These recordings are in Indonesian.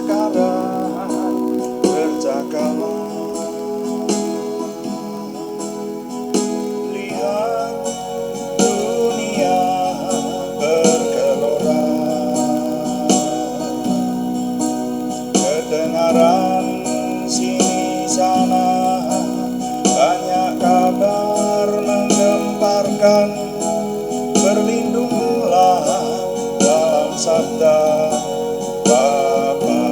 sekarang bercakalah, lihat dunia bergelora, kedengaran sini sana banyak kabar menggemparkan, berlindunglah dalam sabda Bapa.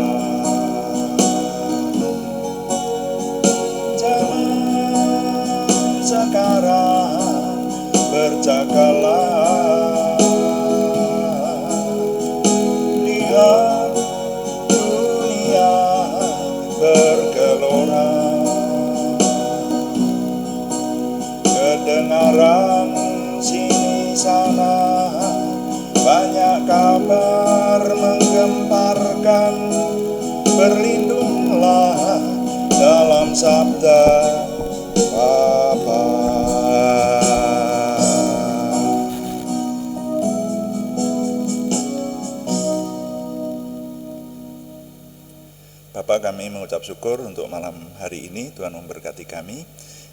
Zaman sekarang bercakalah, lihat dunia bergelora, kedengaran sini sana banyak kabar menggemparkan, berlindunglah dalam sabda Bapa. Bapa, kami mengucap syukur untuk malam hari ini. Tuhan memberkati kami.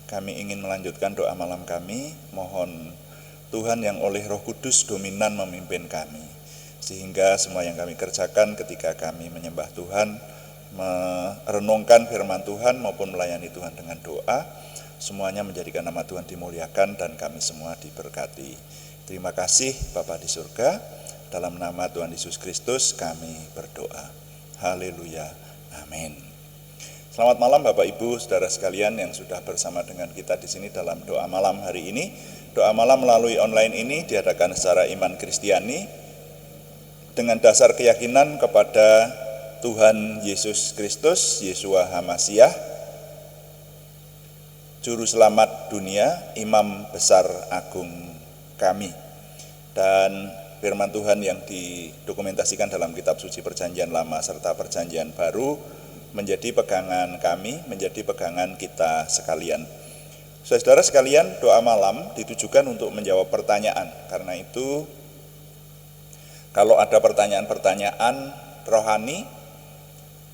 Kami ingin melanjutkan doa malam kami. Mohon Tuhan yang oleh Roh Kudus dominan memimpin kami, sehingga semua yang kami kerjakan ketika kami menyembah Tuhan, merenungkan firman Tuhan maupun melayani Tuhan dengan doa, semuanya menjadikan nama Tuhan dimuliakan dan kami semua diberkati. Terima kasih Bapa di surga, dalam nama Tuhan Yesus Kristus kami berdoa. Haleluya, amin. Selamat malam Bapak Ibu, saudara sekalian yang sudah bersama dengan kita di sini dalam doa malam hari ini. Doa malam melalui online ini diadakan secara iman Kristiani dengan dasar keyakinan kepada Tuhan Yesus Kristus, Yeshua HaMasyiah, Juru Selamat dunia, Imam Besar Agung kami. Dan firman Tuhan yang didokumentasikan dalam kitab suci Perjanjian Lama serta Perjanjian Baru menjadi pegangan kami, menjadi pegangan kita sekalian. Saudara sekalian, doa malam ditujukan untuk menjawab pertanyaan. Karena itu, kalau ada pertanyaan-pertanyaan rohani,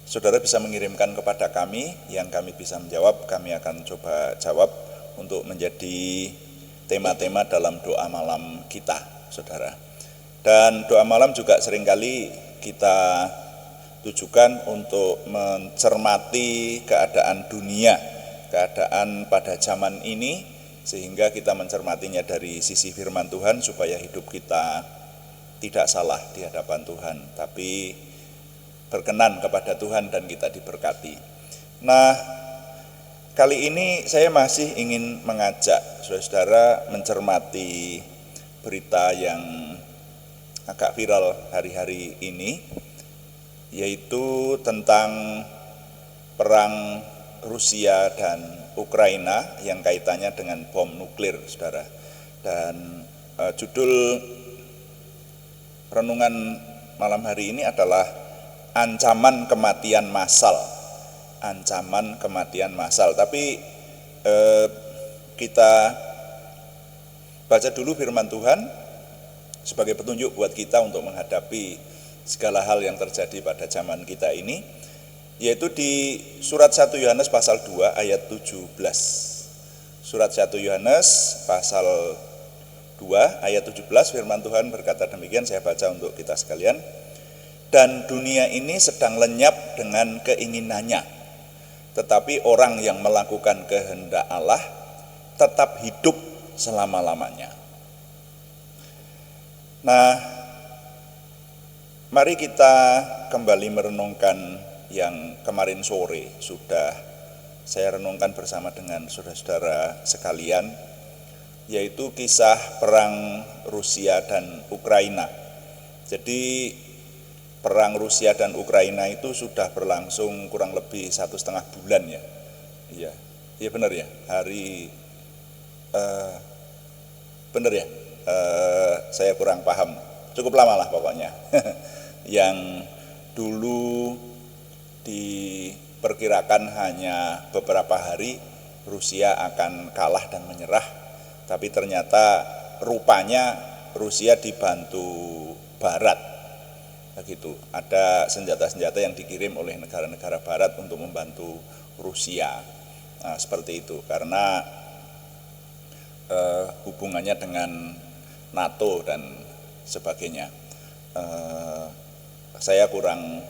saudara bisa mengirimkan kepada kami, yang kami bisa menjawab, kami akan coba jawab untuk menjadi tema-tema dalam doa malam kita, saudara. Dan doa malam juga seringkali kita tujukan untuk mencermati keadaan dunia, keadaan pada zaman ini, sehingga kita mencermatinya dari sisi firman Tuhan supaya hidup kita tidak salah di hadapan Tuhan, tapi berkenan kepada Tuhan dan kita diberkati. Nah, kali ini saya masih ingin mengajak saudara mencermati berita yang agak viral hari-hari ini, yaitu tentang perang Rusia dan Ukraina yang kaitannya dengan bom nuklir, saudara. Dan judul renungan malam hari ini adalah ancaman kematian massal. Ancaman kematian massal. Tapi kita baca dulu firman Tuhan sebagai petunjuk buat kita untuk menghadapi segala hal yang terjadi pada zaman kita ini, yaitu di surat 1 Yohanes pasal 2 ayat 17. Surat 1 Yohanes pasal 2 ayat 17, firman Tuhan berkata demikian, saya baca untuk kita sekalian. Dan dunia ini sedang lenyap dengan keinginannya, tetapi orang yang melakukan kehendak Allah tetap hidup selama-lamanya. Nah, mari kita kembali merenungkan yang kemarin sore sudah saya renungkan bersama dengan saudara-saudara sekalian, yaitu kisah perang Rusia dan Ukraina. Jadi perang Rusia dan Ukraina itu sudah berlangsung kurang lebih 1,5 bulan ya. Iya benar ya, benar ya, saya kurang paham, cukup lama lah pokoknya. Yang dulu diperkirakan hanya beberapa hari Rusia akan kalah dan menyerah, tapi ternyata rupanya Rusia dibantu Barat. begitu. Ada senjata-senjata yang dikirim oleh negara-negara Barat untuk membantu Rusia. Nah, seperti itu. Karena hubungannya dengan NATO dan sebagainya. Saya kurang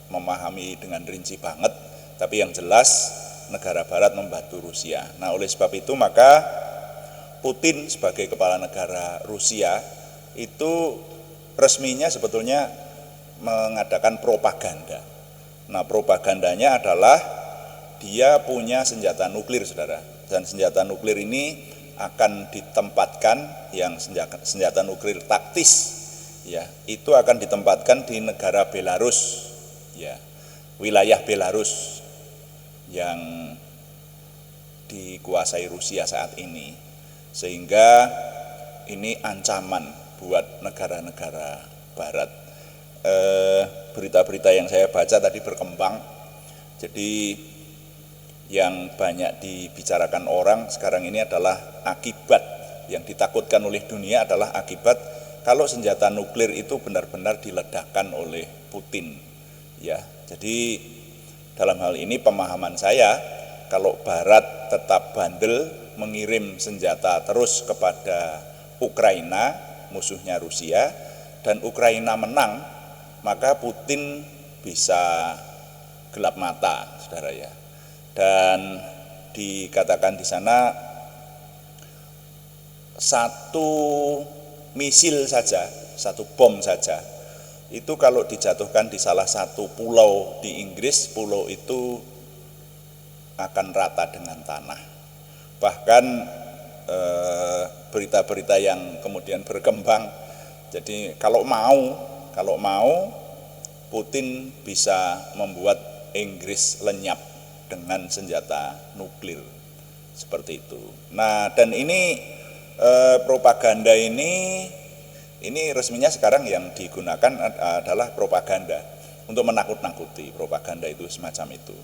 memahami dengan rinci banget, tapi yang jelas negara Barat membantu Rusia. Nah, oleh sebab itu maka Putin sebagai kepala negara Rusia itu resminya sebetulnya mengadakan propaganda. Nah, propagandanya adalah dia punya senjata nuklir, saudara. Dan senjata nuklir ini akan ditempatkan, yang senjata nuklir taktis, ya, itu akan ditempatkan di negara Belarus, ya, wilayah Belarus yang dikuasai Rusia saat ini, sehingga ini ancaman buat negara-negara Barat. Berita-berita yang saya baca tadi berkembang, jadi yang banyak dibicarakan orang sekarang ini adalah akibat, yang ditakutkan oleh dunia adalah akibat kalau senjata nuklir itu benar-benar diledakkan oleh Putin, ya. Jadi dalam hal ini pemahaman saya, kalau Barat tetap bandel mengirim senjata terus kepada Ukraina, musuhnya Rusia, dan Ukraina menang, maka Putin bisa gelap mata, saudara, ya. Dan dikatakan di sana satu misil saja, satu bom saja, itu kalau dijatuhkan di salah satu pulau di Inggris, pulau itu akan rata dengan tanah. Bahkan berita-berita yang kemudian berkembang, jadi kalau mau Putin bisa membuat Inggris lenyap dengan senjata nuklir, seperti itu. Nah, dan ini propaganda ini resminya sekarang yang digunakan adalah propaganda untuk menakut-nakuti, propaganda itu semacam itu.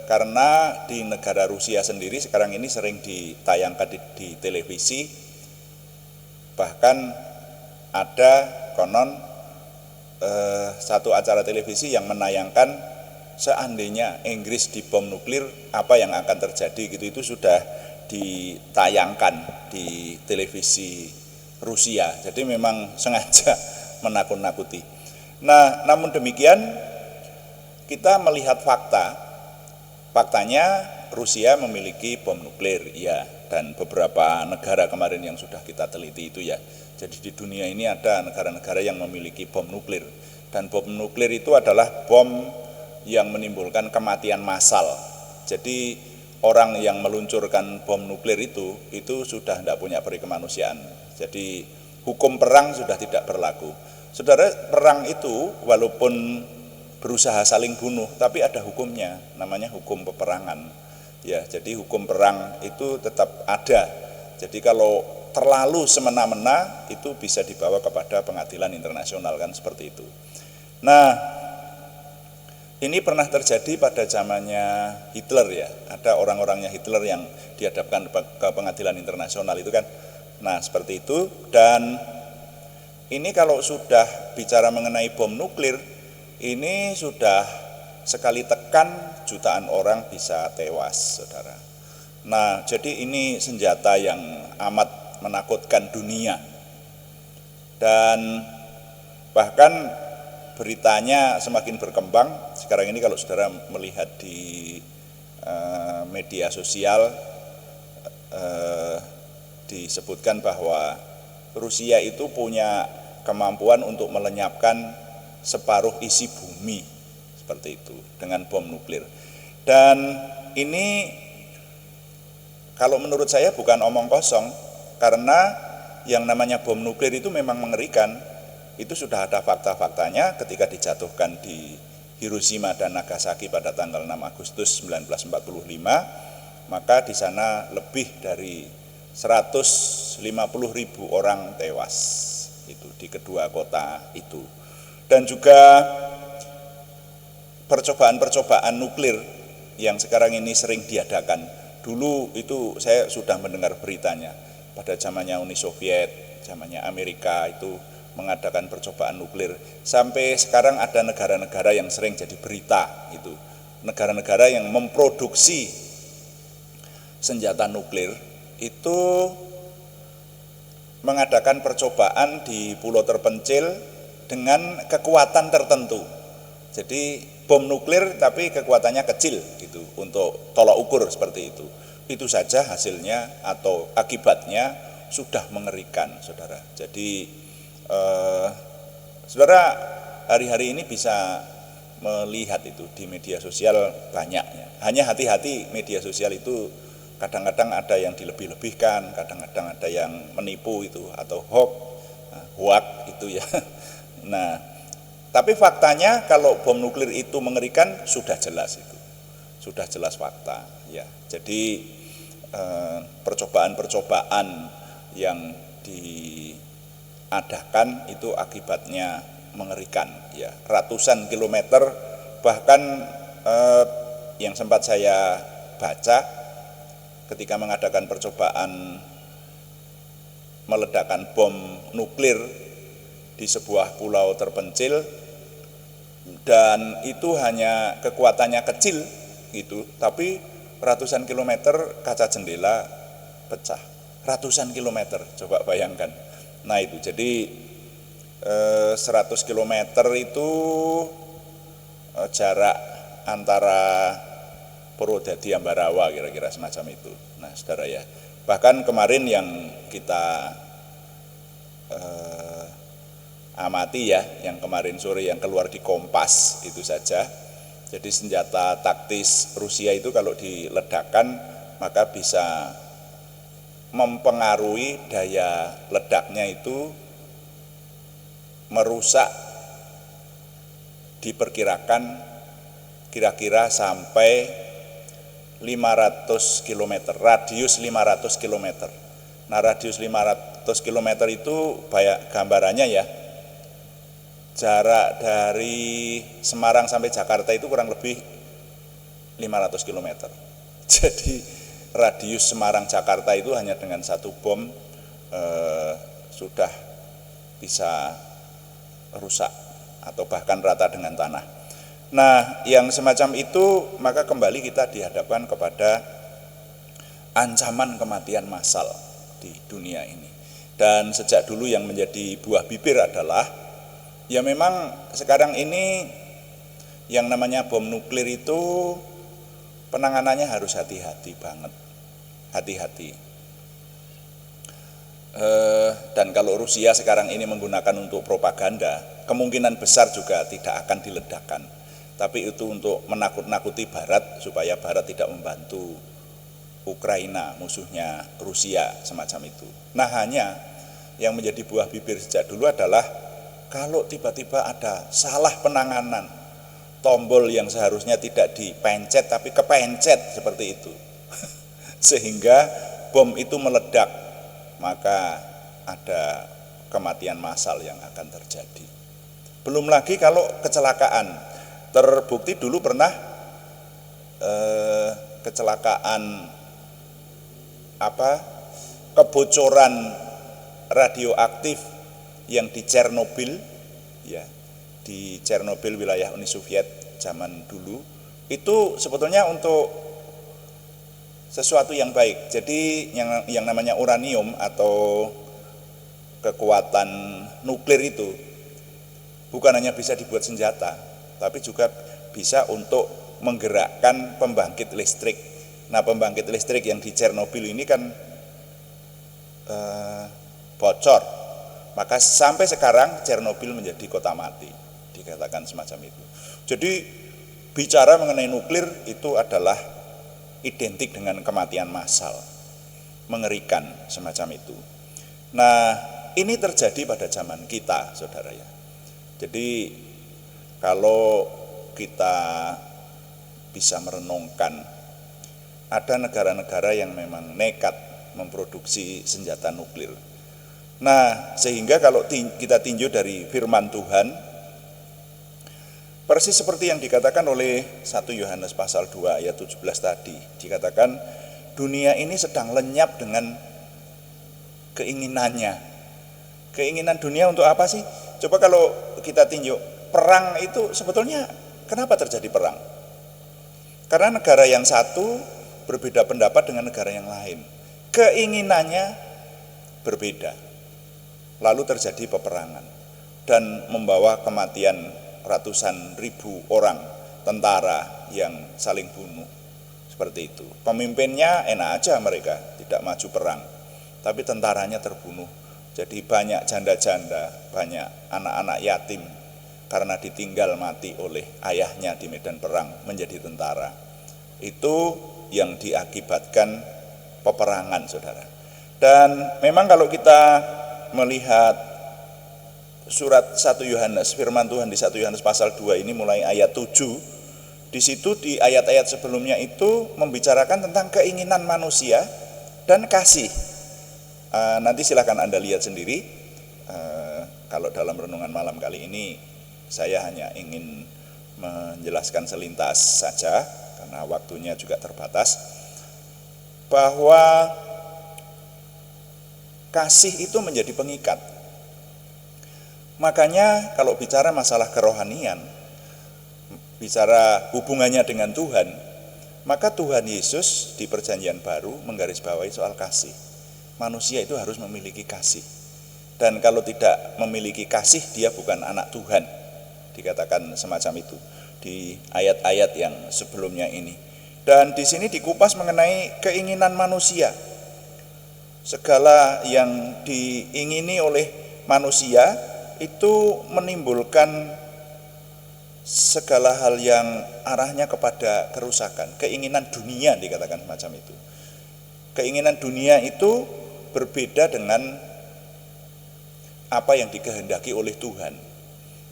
Karena di negara Rusia sendiri sekarang ini sering ditayangkan di televisi, bahkan ada konon satu acara televisi yang menayangkan seandainya Inggris dibom nuklir apa yang akan terjadi, gitu. Itu sudah ditayangkan di televisi Rusia. Jadi memang sengaja menakut-nakuti. Nah, namun demikian kita melihat faktanya Rusia memiliki bom nuklir, ya, dan beberapa negara kemarin yang sudah kita teliti itu, ya. Jadi di dunia ini ada negara-negara yang memiliki bom nuklir, dan bom nuklir itu adalah bom yang menimbulkan kematian massal. Jadi orang yang meluncurkan bom nuklir itu sudah tidak punya peri kemanusiaan. Jadi hukum perang sudah tidak berlaku. Saudara, perang itu walaupun berusaha saling bunuh, tapi ada hukumnya, namanya hukum peperangan. Ya, jadi hukum perang itu tetap ada. Jadi kalau terlalu semena-mena itu bisa dibawa kepada pengadilan internasional, kan, seperti itu. Nah, ini pernah terjadi pada zamannya Hitler, ya. Ada orang-orangnya Hitler yang dihadapkan ke pengadilan internasional itu, kan. Nah, seperti itu. Dan ini kalau sudah bicara mengenai bom nuklir, ini sudah sekali tekan jutaan orang bisa tewas, saudara. Nah, jadi ini senjata yang amat menakutkan dunia. Dan bahkan beritanya semakin berkembang. Sekarang ini kalau saudara melihat di media sosial, disebutkan bahwa Rusia itu punya kemampuan untuk melenyapkan separuh isi bumi, seperti itu, dengan bom nuklir. Dan ini kalau menurut saya bukan omong kosong, karena yang namanya bom nuklir itu memang mengerikan. Itu sudah ada fakta-faktanya ketika dijatuhkan di Hiroshima dan Nagasaki pada tanggal 6 Agustus 1945, maka di sana lebih dari 150.000 orang tewas itu di kedua kota itu. Dan juga percobaan-percobaan nuklir yang sekarang ini sering diadakan. Dulu itu saya sudah mendengar beritanya pada zamannya Uni Soviet, zamannya Amerika, itu mengadakan percobaan nuklir. Sampai sekarang ada negara-negara yang sering jadi berita itu. Negara-negara yang memproduksi senjata nuklir itu mengadakan percobaan di pulau terpencil dengan kekuatan tertentu. Jadi bom nuklir tapi kekuatannya kecil gitu untuk tolak ukur seperti itu. Itu saja hasilnya atau akibatnya sudah mengerikan, saudara. Jadi saudara hari-hari ini bisa melihat itu di media sosial banyaknya. Hanya hati-hati, media sosial itu kadang-kadang ada yang dilebih-lebihkan, kadang-kadang ada yang menipu itu atau hoax itu ya. Nah, tapi faktanya kalau bom nuklir itu mengerikan sudah jelas itu, sudah jelas fakta ya. Jadi percobaan-percobaan yang diadakan itu akibatnya mengerikan ya, ratusan kilometer, bahkan yang sempat saya baca ketika mengadakan percobaan meledakkan bom nuklir di sebuah pulau terpencil, dan itu hanya kekuatannya kecil gitu, tapi ratusan kilometer kaca jendela pecah, ratusan kilometer, coba bayangkan. Nah itu jadi 100 km itu jarak antara Purwodadi Ambarawa, kira-kira semacam itu. Nah saudara ya, bahkan kemarin yang kita amati ya, yang kemarin sore yang keluar di Kompas itu saja. Jadi senjata taktis Rusia itu kalau diledakkan maka bisa mempengaruhi daya ledaknya itu, merusak diperkirakan kira-kira sampai 500 km, radius 500 km. Nah radius 500 km itu gambarannya ya, jarak dari Semarang sampai Jakarta itu kurang lebih 500 km. Jadi radius Semarang Jakarta itu hanya dengan satu bom sudah bisa rusak atau bahkan rata dengan tanah. Nah yang semacam itu maka kembali kita dihadapkan kepada ancaman kematian massal di dunia ini. Dan sejak dulu yang menjadi buah bibir adalah ya memang sekarang ini yang namanya bom nuklir itu penanganannya harus hati-hati banget, hati-hati. Dan kalau Rusia sekarang ini menggunakan untuk propaganda, kemungkinan besar juga tidak akan diledakkan. Tapi itu untuk menakut-nakuti Barat supaya Barat tidak membantu Ukraina, musuhnya Rusia, semacam itu. Nah hanya yang menjadi buah bibir sejak dulu adalah kalau tiba-tiba ada salah penanganan, tombol yang seharusnya tidak dipencet tapi kepencet seperti itu, sehingga bom itu meledak, maka ada kematian massal yang akan terjadi. Belum lagi kalau kecelakaan, terbukti dulu pernah kecelakaan kebocoran radioaktif yang di Chernobyl ya, di Chernobyl wilayah Uni Soviet zaman dulu, itu sebetulnya untuk sesuatu yang baik. Jadi yang namanya uranium atau kekuatan nuklir itu bukan hanya bisa dibuat senjata, tapi juga bisa untuk menggerakkan pembangkit listrik. Nah pembangkit listrik yang di Chernobyl ini kan bocor, maka sampai sekarang Chernobyl menjadi kota mati, dikatakan semacam itu. Jadi bicara mengenai nuklir itu adalah identik dengan kematian massal, mengerikan semacam itu. Nah ini terjadi pada zaman kita, saudara ya. Jadi kalau kita bisa merenungkan, ada negara-negara yang memang nekat memproduksi senjata nuklir. Nah sehingga kalau kita tinjau dari firman Tuhan, persis seperti yang dikatakan oleh 1 Yohanes pasal 2 ayat 17 tadi, dikatakan dunia ini sedang lenyap dengan keinginannya Keinginan dunia untuk apa sih? Coba kalau kita tinjau, perang itu sebetulnya kenapa terjadi perang? Karena negara yang satu berbeda pendapat dengan negara yang lain. Keinginannya berbeda. Lalu terjadi peperangan dan membawa kematian ratusan ribu orang tentara yang saling bunuh. Seperti itu. Pemimpinnya enak aja, mereka tidak maju perang, tapi tentaranya terbunuh. Jadi banyak janda-janda, banyak anak-anak yatim karena ditinggal mati oleh ayahnya di medan perang menjadi tentara. Itu yang diakibatkan peperangan, saudara. Dan memang kalau kita melihat surat 1 Yohanes, firman Tuhan di 1 Yohanes pasal 2 ini mulai ayat 7, di situ di ayat-ayat sebelumnya itu membicarakan tentang keinginan manusia dan kasih. Nanti silahkan Anda lihat sendiri. Kalau dalam renungan malam kali ini saya hanya ingin menjelaskan selintas saja karena waktunya juga terbatas, bahwa kasih itu menjadi pengikat. Makanya kalau bicara masalah kerohanian, bicara hubungannya dengan Tuhan, maka Tuhan Yesus di Perjanjian Baru menggarisbawahi soal kasih. Manusia itu harus memiliki kasih. Dan kalau tidak memiliki kasih, dia bukan anak Tuhan. Dikatakan semacam itu di ayat-ayat yang sebelumnya ini. Dan di sini dikupas mengenai keinginan manusia. Segala yang diingini oleh manusia itu menimbulkan segala hal yang arahnya kepada kerusakan. Keinginan dunia dikatakan semacam itu. Keinginan dunia itu berbeda dengan apa yang dikehendaki oleh Tuhan.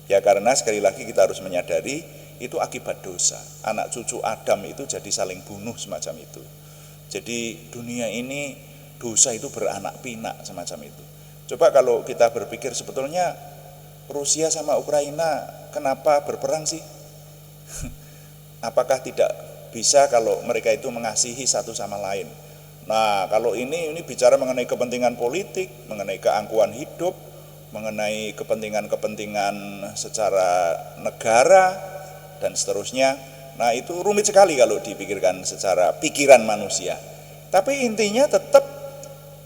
Ya, karena sekali lagi kita harus menyadari itu akibat dosa. Anak cucu Adam itu jadi saling bunuh semacam itu. Jadi dunia ini dosa itu beranak pinak semacam itu. Coba kalau kita berpikir sebetulnya Rusia sama Ukraina kenapa berperang sih? Apakah tidak bisa kalau mereka itu mengasihi satu sama lain? Nah, kalau ini bicara mengenai kepentingan politik, mengenai keangkuhan hidup, mengenai kepentingan-kepentingan secara negara dan seterusnya. Nah, itu rumit sekali kalau dipikirkan secara pikiran manusia. Tapi intinya tetap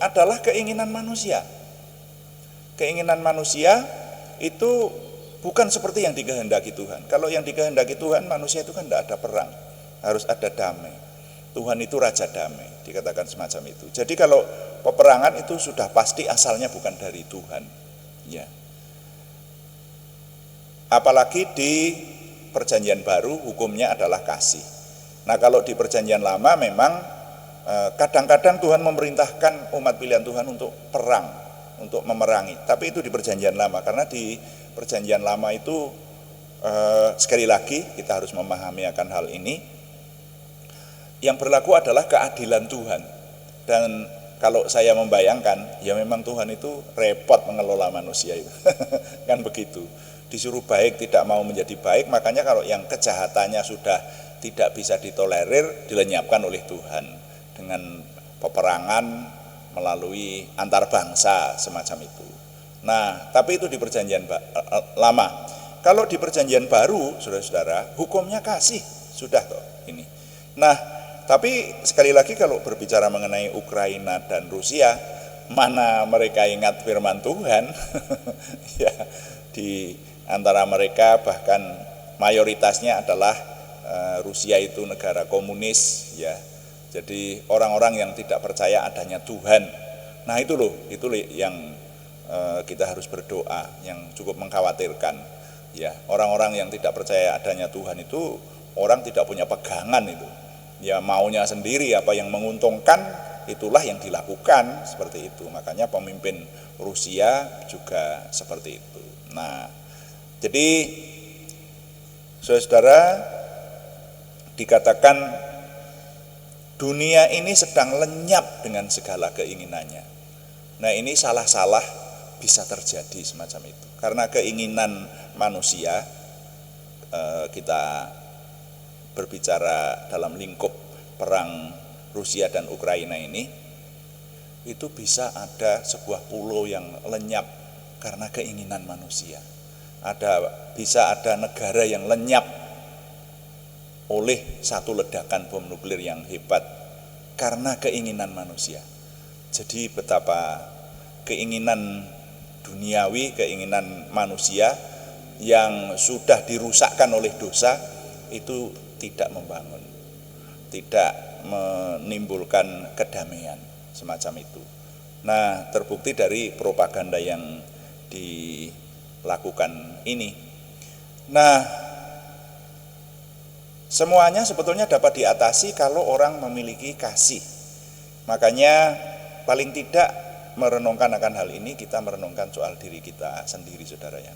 adalah keinginan manusia. Keinginan manusia itu bukan seperti yang dikehendaki Tuhan. Kalau yang dikehendaki Tuhan, manusia itu kan tidak ada perang, harus ada damai. Tuhan itu raja damai, dikatakan semacam itu. Jadi kalau peperangan itu sudah pasti asalnya bukan dari Tuhan. Ya. Apalagi di Perjanjian Baru hukumnya adalah kasih. Nah, kalau di Perjanjian Lama memang kadang-kadang Tuhan memerintahkan umat pilihan Tuhan untuk perang, untuk memerangi. Tapi itu di Perjanjian Lama, karena di Perjanjian Lama itu sekali lagi kita harus memahami akan hal ini. Yang berlaku adalah keadilan Tuhan. Dan kalau saya membayangkan, ya memang Tuhan itu repot mengelola manusia itu. Kan begitu. Disuruh baik tidak mau menjadi baik, makanya kalau yang kejahatannya sudah tidak bisa ditolerir, dilenyapkan oleh Tuhan dengan peperangan melalui antar bangsa semacam itu. Nah, tapi itu di Perjanjian Lama. Kalau di Perjanjian Baru, saudara-saudara, hukumnya kasih, sudah toh ini. Nah, tapi sekali lagi kalau berbicara mengenai Ukraina dan Rusia, mana mereka ingat firman Tuhan? Ya, di antara mereka bahkan mayoritasnya adalah Rusia itu negara komunis, ya. Jadi orang-orang yang tidak percaya adanya Tuhan. Nah, itu loh yang kita harus berdoa, yang cukup mengkhawatirkan. Ya, orang-orang yang tidak percaya adanya Tuhan itu orang tidak punya pegangan itu. Ya, maunya sendiri, apa yang menguntungkan itulah yang dilakukan, seperti itu. Makanya pemimpin Rusia juga seperti itu. Nah, jadi saudara, dikatakan dunia ini sedang lenyap dengan segala keinginannya. Nah, ini salah-salah bisa terjadi semacam itu. Karena keinginan manusia, kita berbicara dalam lingkup perang Rusia dan Ukraina ini, itu bisa ada sebuah pulau yang lenyap karena keinginan manusia. Bisa ada negara yang lenyap oleh satu ledakan bom nuklir yang hebat karena keinginan manusia. Jadi betapa keinginan duniawi, keinginan manusia yang sudah dirusakkan oleh dosa itu tidak membangun, tidak menimbulkan kedamaian semacam itu. Nah, terbukti dari propaganda yang dilakukan ini. Nah, semuanya sebetulnya dapat diatasi kalau orang memiliki kasih. Makanya paling tidak merenungkan akan hal ini, kita merenungkan soal diri kita sendiri, saudara ya.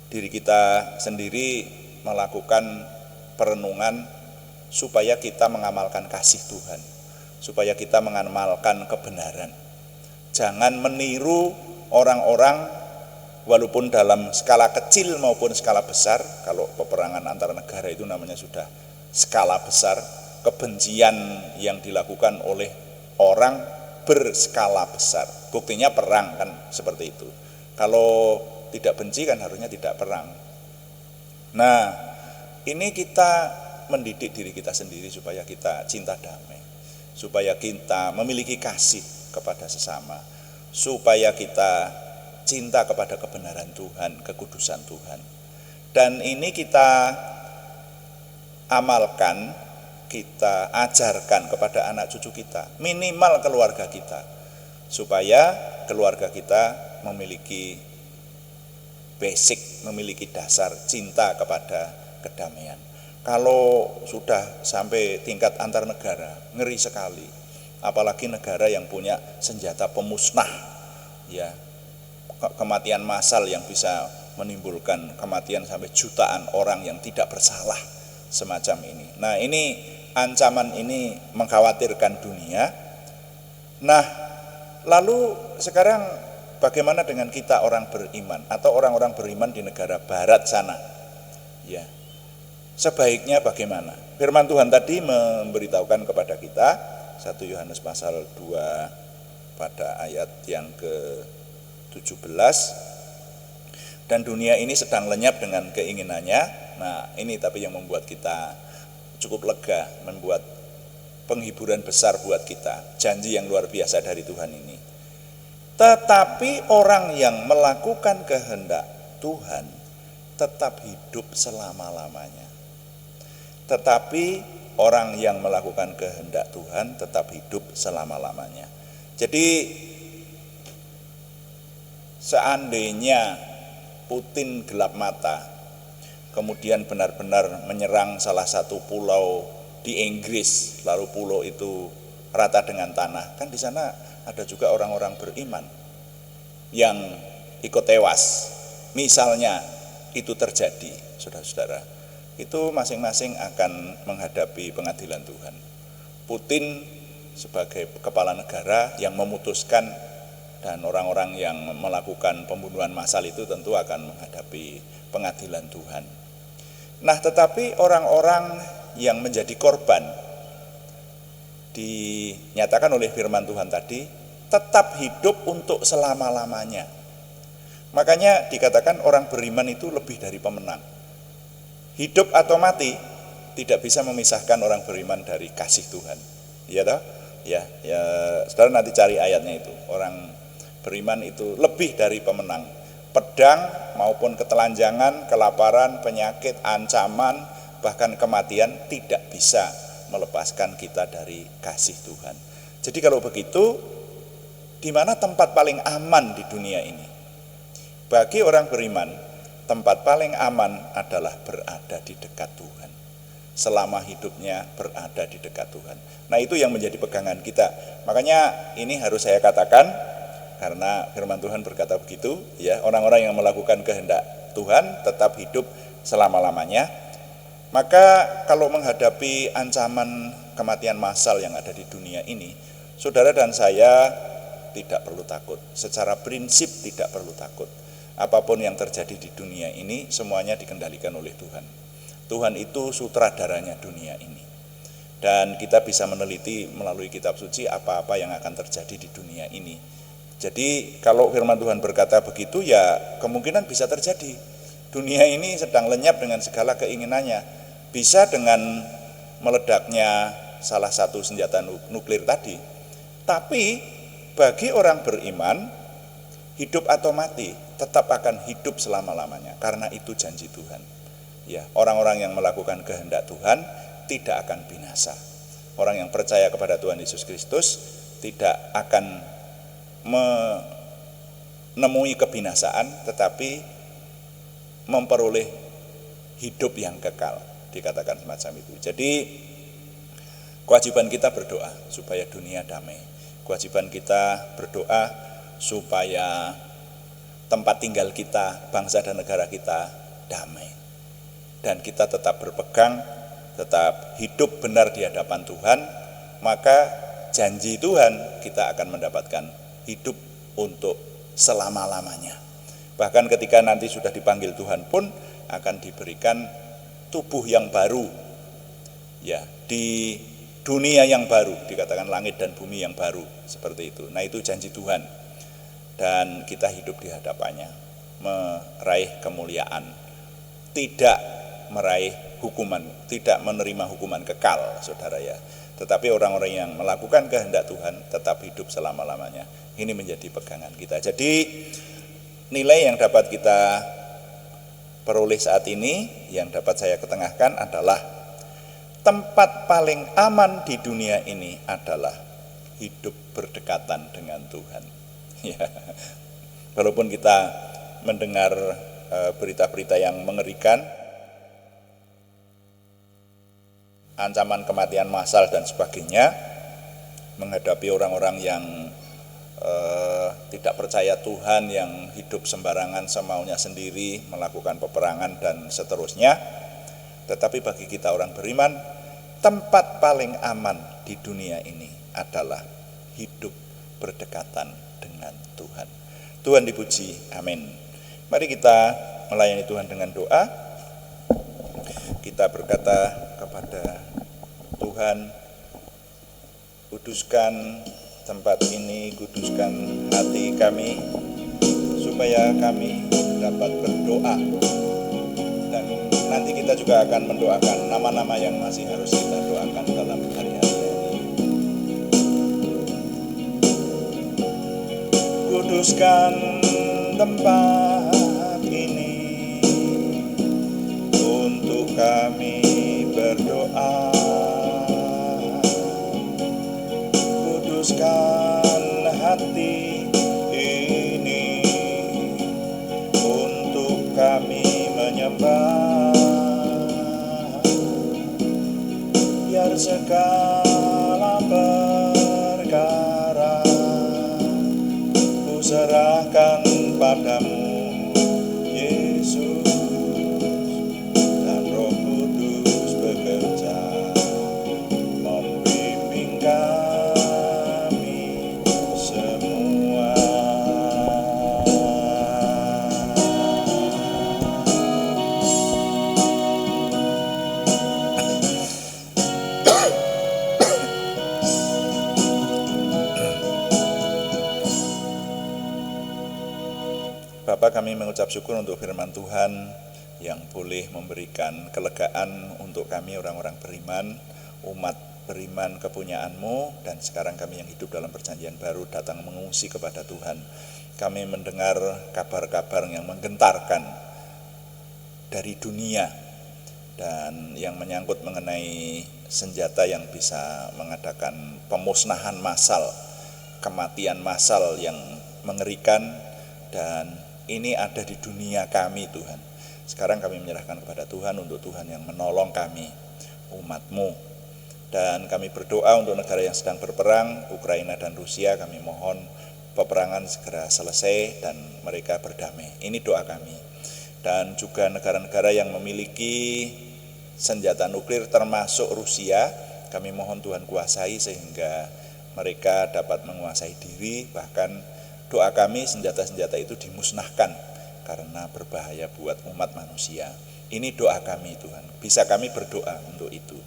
Diri kita sendiri melakukan perenungan supaya kita mengamalkan kasih Tuhan, supaya kita mengamalkan kebenaran. Jangan meniru orang-orang walaupun dalam skala kecil maupun skala besar. Kalau peperangan antar negara itu namanya sudah skala besar, kebencian yang dilakukan oleh orang berskala besar. Buktinya perang kan seperti itu. Kalau tidak benci kan harusnya tidak perang. Nah, ini kita mendidik diri kita sendiri supaya kita cinta damai, supaya kita memiliki kasih kepada sesama, supaya kita cinta kepada kebenaran Tuhan, kekudusan Tuhan. Dan ini kita amalkan, kita ajarkan kepada anak cucu kita, minimal keluarga kita, supaya keluarga kita memiliki basic, memiliki dasar cinta kepada kedamaian. Kalau sudah sampai tingkat antar negara, ngeri sekali. Apalagi negara yang punya senjata pemusnah, ya, kematian massal yang bisa menimbulkan kematian sampai jutaan orang yang tidak bersalah semacam ini. Nah, ini ancaman ini mengkhawatirkan dunia. Nah, lalu sekarang bagaimana dengan kita orang beriman atau orang-orang beriman di negara barat sana? Ya, sebaiknya bagaimana? Firman Tuhan tadi memberitahukan kepada kita 1 Yohanes pasal 2 pada ayat yang ke-17, dan dunia ini sedang lenyap dengan keinginannya. Nah, ini tapi yang membuat kita cukup lega, membuat penghiburan besar buat kita, janji yang luar biasa dari Tuhan ini. Tetapi orang yang melakukan kehendak Tuhan tetap hidup selama-lamanya. Tetapi orang yang melakukan kehendak Tuhan tetap hidup selama-lamanya. Jadi seandainya Putin gelap mata, kemudian benar-benar menyerang salah satu pulau di Inggris, lalu pulau itu rata dengan tanah, kan di sana ada juga orang-orang beriman yang ikut tewas. Misalnya itu terjadi, saudara-saudara, itu masing-masing akan menghadapi pengadilan Tuhan. Putin sebagai kepala negara yang memutuskan, dan orang-orang yang melakukan pembunuhan massal itu tentu akan menghadapi pengadilan Tuhan. Nah, tetapi orang-orang yang menjadi korban dinyatakan oleh firman Tuhan tadi tetap hidup untuk selama-lamanya. Makanya dikatakan orang beriman itu lebih dari pemenang. Hidup atau mati tidak bisa memisahkan orang beriman dari kasih Tuhan. Iya toh? Ya, saudara nanti cari ayatnya itu. Orang beriman itu lebih dari pemenang. Pedang maupun ketelanjangan, kelaparan, penyakit, ancaman, bahkan kematian tidak bisa melepaskan kita dari kasih Tuhan. Jadi kalau begitu, di mana tempat paling aman di dunia ini? Bagi orang beriman, tempat paling aman adalah berada di dekat Tuhan. Selama hidupnya berada di dekat Tuhan. Nah, itu yang menjadi pegangan kita. Makanya ini harus saya katakan, karena firman Tuhan berkata begitu, ya, orang-orang yang melakukan kehendak Tuhan tetap hidup selama-lamanya. Maka kalau menghadapi ancaman kematian massal yang ada di dunia ini, saudara dan saya tidak perlu takut. Secara prinsip tidak perlu takut. Apapun yang terjadi di dunia ini semuanya dikendalikan oleh Tuhan. Tuhan itu sutradaranya dunia ini. Dan kita bisa meneliti melalui kitab suci apa-apa yang akan terjadi di dunia ini. Jadi kalau firman Tuhan berkata begitu, ya kemungkinan bisa terjadi. Dunia ini sedang lenyap dengan segala keinginannya. Bisa dengan meledaknya salah satu senjata nuklir tadi. Tapi bagi orang beriman, hidup atau mati tetap akan hidup selama-lamanya, karena itu janji Tuhan. Ya, orang-orang yang melakukan kehendak Tuhan tidak akan binasa. Orang yang percaya kepada Tuhan Yesus Kristus tidak akan menemui kebinasaan, tetapi memperoleh hidup yang kekal, dikatakan semacam itu. Jadi kewajiban kita berdoa supaya dunia damai. Kewajiban kita berdoa supaya tempat tinggal kita, bangsa dan negara kita damai. Dan kita tetap berpegang, tetap hidup benar di hadapan Tuhan, maka janji Tuhan kita akan mendapatkan hidup untuk selama-lamanya. Bahkan ketika nanti sudah dipanggil Tuhan pun akan diberikan tubuh yang baru, ya, di dunia yang baru, dikatakan langit dan bumi yang baru, seperti itu. Nah, itu janji Tuhan, dan kita hidup di hadapannya, meraih kemuliaan, tidak meraih hukuman, tidak menerima hukuman kekal, saudara ya. Tetapi orang-orang yang melakukan kehendak Tuhan tetap hidup selama-lamanya. Ini menjadi pegangan kita. Jadi nilai yang dapat kita peroleh saat ini, yang dapat saya ketengahkan adalah tempat paling aman di dunia ini adalah hidup berdekatan dengan Tuhan. Ya. Walaupun kita mendengar berita-berita yang mengerikan, ancaman kematian massal dan sebagainya, menghadapi orang-orang yang tidak percaya Tuhan, yang hidup sembarangan semaunya sendiri, melakukan peperangan dan seterusnya. Tetapi bagi kita orang beriman, tempat paling aman di dunia ini adalah hidup berdekatan dengan Tuhan. Tuhan dipuji, amin. Mari kita melayani Tuhan dengan doa. Kita berkata kepada Tuhan, kuduskan tempat ini, kuduskan hati kami, supaya kami dapat berdoa. Dan nanti kita juga akan mendoakan nama-nama yang masih harus kita doakan dalam hari-hari ini. Kuduskan tempat ini untuk kami berdoa. Kuduskan hati ini untuk kami menyembah, biar segala perkara ku serahkan padamu, Yesus, dan Roh Kudus bekerja membimbing kami semua. Bapa, kami mengucap syukur untuk firman Tuhan yang boleh memberikan kelegaan untuk kami orang-orang beriman, umat beriman kepunyaan-Mu, dan sekarang kami yang hidup dalam perjanjian baru datang mengungsi kepada Tuhan. Kami mendengar kabar-kabar yang menggentarkan dari dunia dan yang menyangkut mengenai senjata yang bisa mengadakan pemusnahan massal, kematian massal yang mengerikan, dan ini ada di dunia kami, Tuhan. Sekarang kami menyerahkan kepada Tuhan untuk Tuhan yang menolong kami, umat-Mu. Dan kami berdoa untuk negara yang sedang berperang, Ukraina dan Rusia. Kami mohon peperangan segera selesai dan mereka berdamai. Ini doa kami. Dan juga negara-negara yang memiliki senjata nuklir termasuk Rusia, kami mohon Tuhan kuasai sehingga mereka dapat menguasai diri. Bahkan doa kami senjata-senjata itu dimusnahkan karena berbahaya buat umat manusia. Ini doa kami, Tuhan. Bisa kami berdoa untuk itu.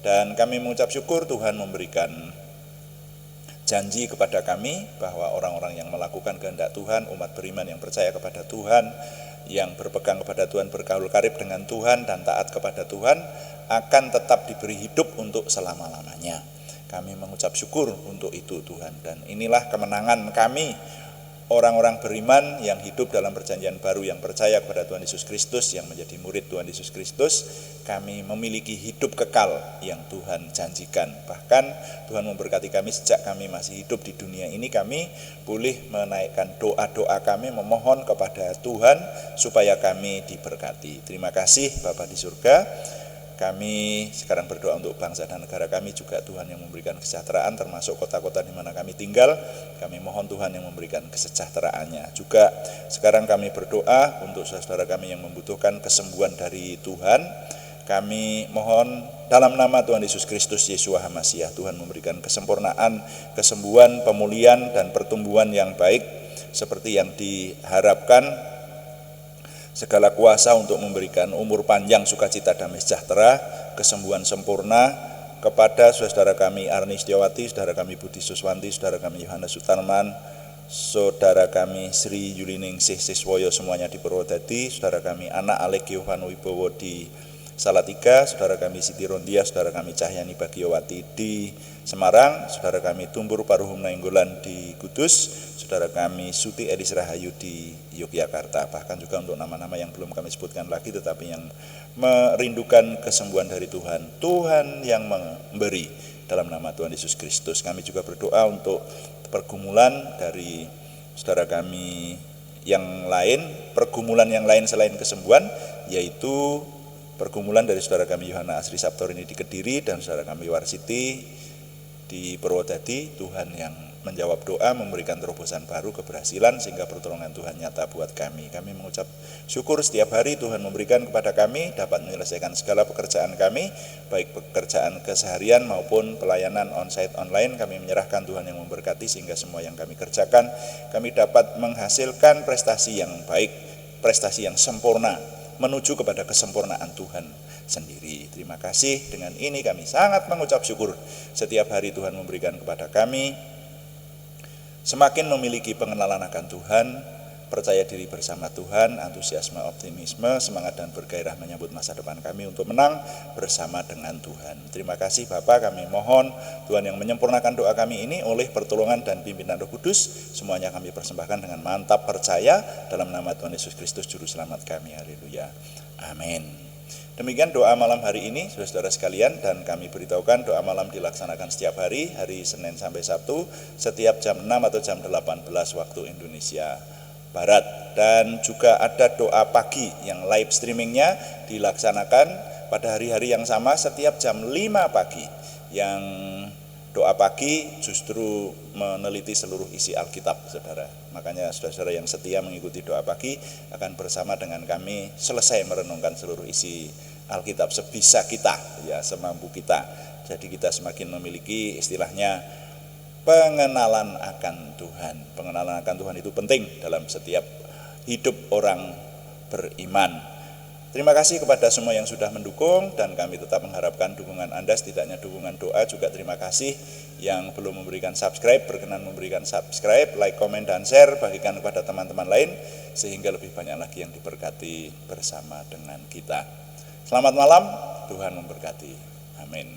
Dan kami mengucap syukur Tuhan memberikan janji kepada kami bahwa orang-orang yang melakukan kehendak Tuhan, umat beriman yang percaya kepada Tuhan, yang berpegang kepada Tuhan, bergaul karib dengan Tuhan dan taat kepada Tuhan, akan tetap diberi hidup untuk selama-lamanya. Kami mengucap syukur untuk itu Tuhan, dan inilah kemenangan kami, orang-orang beriman yang hidup dalam perjanjian baru, yang percaya kepada Tuhan Yesus Kristus, yang menjadi murid Tuhan Yesus Kristus. Kami memiliki hidup kekal yang Tuhan janjikan. Bahkan Tuhan memberkati kami sejak kami masih hidup di dunia ini. Kami boleh menaikkan doa-doa kami, memohon kepada Tuhan supaya kami diberkati. Terima kasih Bapa di surga. Kami sekarang berdoa untuk bangsa dan negara kami juga, Tuhan yang memberikan kesejahteraan, termasuk kota-kota di mana kami tinggal. Kami mohon Tuhan yang memberikan kesejahteraannya. Juga sekarang kami berdoa untuk saudara kami yang membutuhkan kesembuhan dari Tuhan. Kami mohon dalam nama Tuhan Yesus Kristus Yeshua HaMasyiah, Tuhan memberikan kesempurnaan, kesembuhan, pemulihan, dan pertumbuhan yang baik seperti yang diharapkan. Segala kuasa untuk memberikan umur panjang, sukacita, damai sejahtera, kesembuhan sempurna kepada saudara kami Arni Setiawati, saudara kami Budi Suswanti, saudara kami Yohanes Sutarman, saudara kami Sri Yuliningsih Siswoyo semuanya di Purwodadi, saudara kami Anak Alek Yohan Wibowo di Salatiga, saudara kami Siti Rondia, saudara kami Cahyani Bagiowati di Semarang, saudara kami Tumbur Paruhum Nainggolan di Kudus, saudara kami Suti Elis Rahayu di Yogyakarta. Bahkan juga untuk nama-nama yang belum kami sebutkan lagi tetapi yang merindukan kesembuhan dari Tuhan, Tuhan yang memberi, dalam nama Tuhan Yesus Kristus. Kami juga berdoa untuk pergumulan dari saudara kami yang lain, pergumulan yang lain selain kesembuhan, yaitu pergumulan dari saudara kami Yohana Asri Sabtorini di Kediri dan saudara kami Warsiti di Purwodadi. Tuhan yang menjawab doa, memberikan terobosan baru, keberhasilan, sehingga pertolongan Tuhan nyata buat kami. Kami mengucap syukur setiap hari Tuhan memberikan kepada kami dapat menyelesaikan segala pekerjaan kami, baik pekerjaan keseharian maupun pelayanan onsite online. Kami menyerahkan Tuhan yang memberkati sehingga semua yang kami kerjakan kami dapat menghasilkan prestasi yang baik, prestasi yang sempurna, menuju kepada kesempurnaan Tuhan sendiri. Terima kasih. Dengan ini kami sangat mengucap syukur setiap hari Tuhan memberikan kepada kami semakin memiliki pengenalan akan Tuhan, percaya diri bersama Tuhan, antusiasme, optimisme, semangat dan bergairah menyambut masa depan kami untuk menang bersama dengan Tuhan. Terima kasih Bapa, kami mohon Tuhan yang menyempurnakan doa kami ini oleh pertolongan dan pimpinan Roh Kudus. Semuanya kami persembahkan dengan mantap percaya dalam nama Tuhan Yesus Kristus Juru Selamat kami. Haleluya. Amin. Demikian doa malam hari ini saudara-saudara sekalian, dan kami beritahukan doa malam dilaksanakan setiap hari Senin sampai Sabtu, setiap jam 6 atau jam 18 waktu Indonesia Barat. Dan juga ada doa pagi yang live streamingnya dilaksanakan pada hari-hari yang sama setiap jam 5 pagi. Yang doa pagi justru meneliti seluruh isi Alkitab, saudara. Makanya saudara-saudara yang setia mengikuti doa pagi akan bersama dengan kami selesai merenungkan seluruh isi Alkitab sebisa kita, ya, semampu kita. Jadi kita semakin memiliki istilahnya pengenalan akan Tuhan. Pengenalan akan Tuhan itu penting dalam setiap hidup orang beriman. Terima kasih kepada semua yang sudah mendukung, dan kami tetap mengharapkan dukungan Anda, setidaknya dukungan doa. Juga terima kasih yang belum memberikan subscribe, berkenan memberikan subscribe, like, komen, dan share, bagikan kepada teman-teman lain sehingga lebih banyak lagi yang diberkati bersama dengan kita. Selamat malam, Tuhan memberkati. Amin.